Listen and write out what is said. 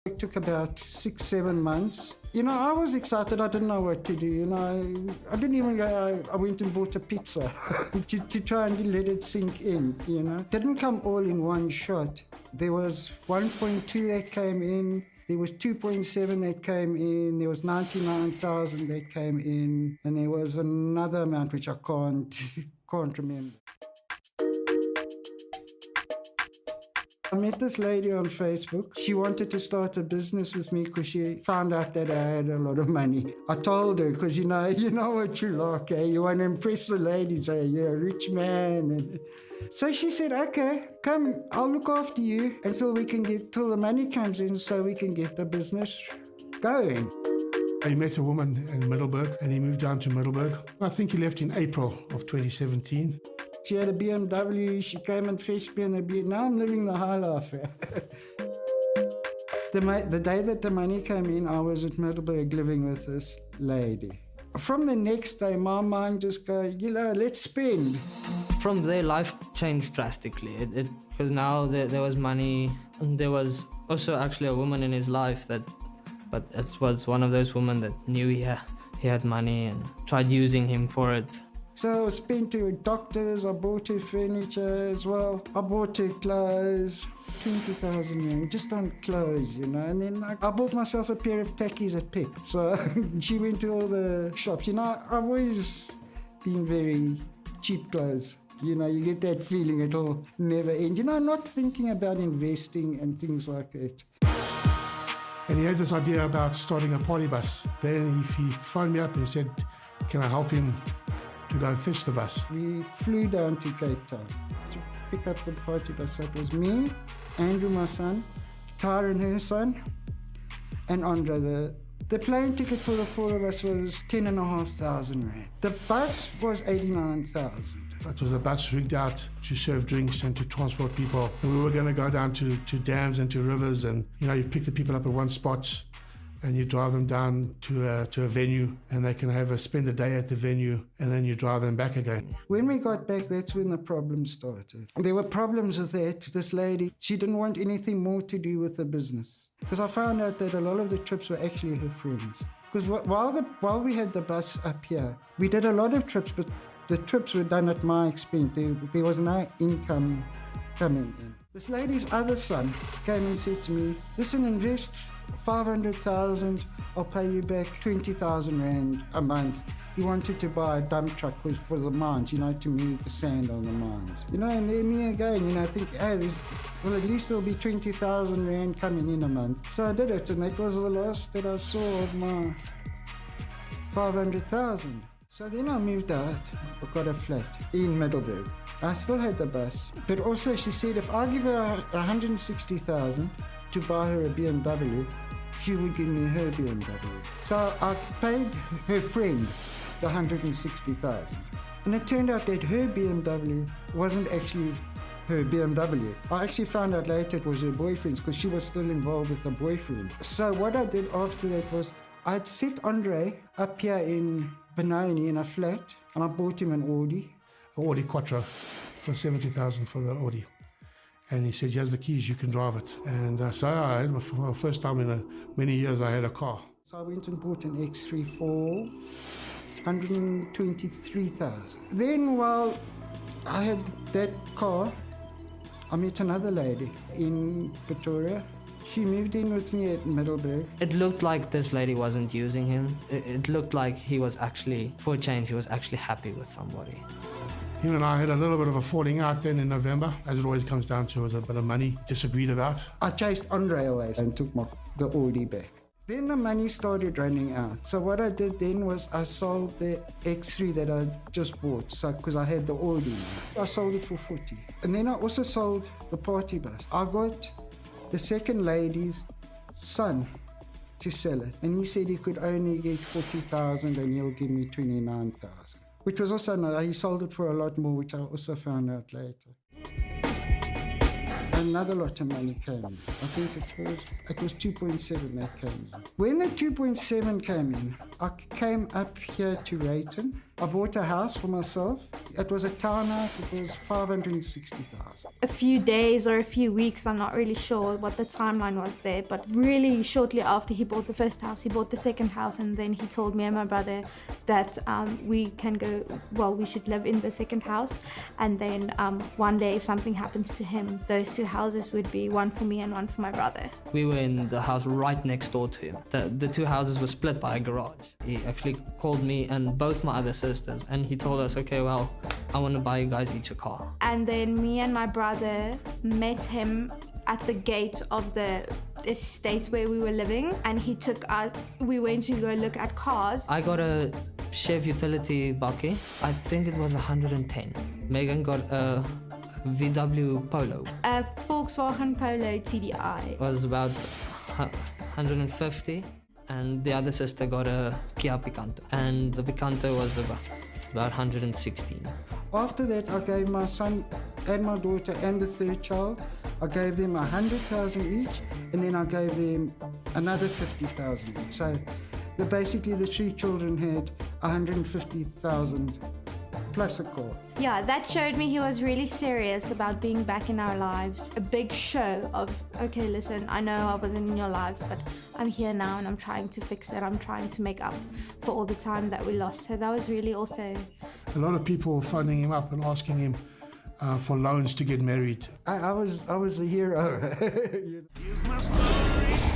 It took about 6-7 months. I was excited. I didn't know what to do. I didn't even go. I went and bought a pizza to try and let it sink in. Didn't come all in one shot. There was 1.2 that came in. There was 2.7 that came in. There was 99,000 that came in, and there was another amount which I can't remember. I met this lady on Facebook. She wanted to start a business with me because she found out that I had a lot of money. I told her, because you know what you like, eh? You want to impress the ladies, eh? You're a rich man. And so she said, okay, come, I'll look after you until the money comes in so we can get the business going. He met a woman in Middelburg and he moved down to Middelburg. I think he left in April of 2017. She had a BMW, she came and fetched me in a BMW. Now I'm living the high life. The day that the money came in, I was at Middelburg living with this lady. From the next day, my mind just goes, let's spend. From there, life changed drastically. Because now there was money, and there was also actually a woman in his life but it was one of those women that knew he had money and tried using him for it. So I spent to doctors, I bought her furniture as well. I bought her clothes, 20,000 rand, just on clothes, and then I bought myself a pair of tackies at Pep. So she went to all the shops. I've always been very cheap clothes. You get that feeling it'll never end. Not thinking about investing and things like that. And he had this idea about starting a party bus. Then he phoned me up and he said, can I help him to go and fetch the bus? We flew down to Cape Town to pick up the party bus. So it was me, Andrew, my son, Tyron, her son, and Andre. The plane ticket for the four of us was 10,500 rand. The bus was 89,000. It was a bus rigged out to serve drinks and to transport people. And we were going to go down to dams and to rivers, and you pick the people up at one spot and you drive them down to a venue, and they can spend the day at the venue, and then you drive them back again. When we got back, that's when the problems started. There were problems with that. This lady, she didn't want anything more to do with the business. Because I found out that a lot of the trips were actually her friends. Because while we had the bus up here, we did a lot of trips, but the trips were done at my expense. There was no income coming in. This lady's other son came and said to me, listen, invest 500,000, I'll pay you back 20,000 rand a month. He wanted to buy a dump truck for the mines, to move the sand on the mines. And then me again, I think, hey, at least there'll be 20,000 rand coming in a month. So I did it, and that was the last that I saw of my 500,000. So then I moved out, I got a flat in Middelburg. I still had the bus, but also she said if I give her 160,000 to buy her a BMW, she would give me her BMW. So I paid her friend the 160,000. And it turned out that her BMW wasn't actually her BMW. I actually found out later it was her boyfriend's because she was still involved with the boyfriend. So what I did after that was I'd set Andre up here in Benoni in a flat, and I bought him an Audi. An Audi Quattro for 70,000 for the Audi. And he said, here's the keys, you can drive it. And so I had, for the first time in many years, I had a car. So I went and bought an X3 for 123,000. Then while I had that car, I met another lady in Pretoria. She moved in with me at Middelburg. It looked like this lady wasn't using him. It looked like he was actually, for a change, he was actually happy with somebody. Him and I had a little bit of a falling out then in November, as it always comes down to, was a bit of money disagreed about. I chased Andre away and took the Audi back. Then the money started running out. So what I did then was I sold the X3 that I just bought, because I had the Audi. I sold it for 40. And then I also sold the party bus. I got the second lady's son to sell it. And he said he could only get 40,000 and he'll give me 29,000. Which was also, he sold it for a lot more, which I also found out later. Another lot of money came in. I think it was 2.7 that came in. When the 2.7 came in, I came up here to Rayton I bought a house for myself. It was a townhouse. It was 560,000. A few days or a few weeks, I'm not really sure what the timeline was there, but really shortly after he bought the first house, he bought the second house, and then he told me and my brother that we should live in the second house, and then one day if something happens to him, those two houses would be one for me and one for my brother. We were in the house right next door to him. The two houses were split by a garage. He actually called me and both my other sisters, and he told us, okay, well, I want to buy you guys each a car. And then me and my brother met him at the gate of the estate where we were living, and he took us, we went to go look at cars. I got a Chevy utility bakkie. I think it was 110. Megan got a VW Polo. A Volkswagen Polo TDI. It was about 150. And the other sister got a Kia Picanto. And the Picanto was about 116. After that, I gave my son and my daughter and the third child, I gave them 100,000 each, and then I gave them another 50,000 each. So basically the three children had 150,000 plus a car. Yeah, that showed me he was really serious about being back in our lives. A big show of, okay, listen, I know I wasn't in your lives, but I'm here now and I'm trying to fix it. I'm trying to make up for all the time that we lost. So that was really also... A lot of people phoning him up and asking him for loans to get married. I was a hero. Here's my story.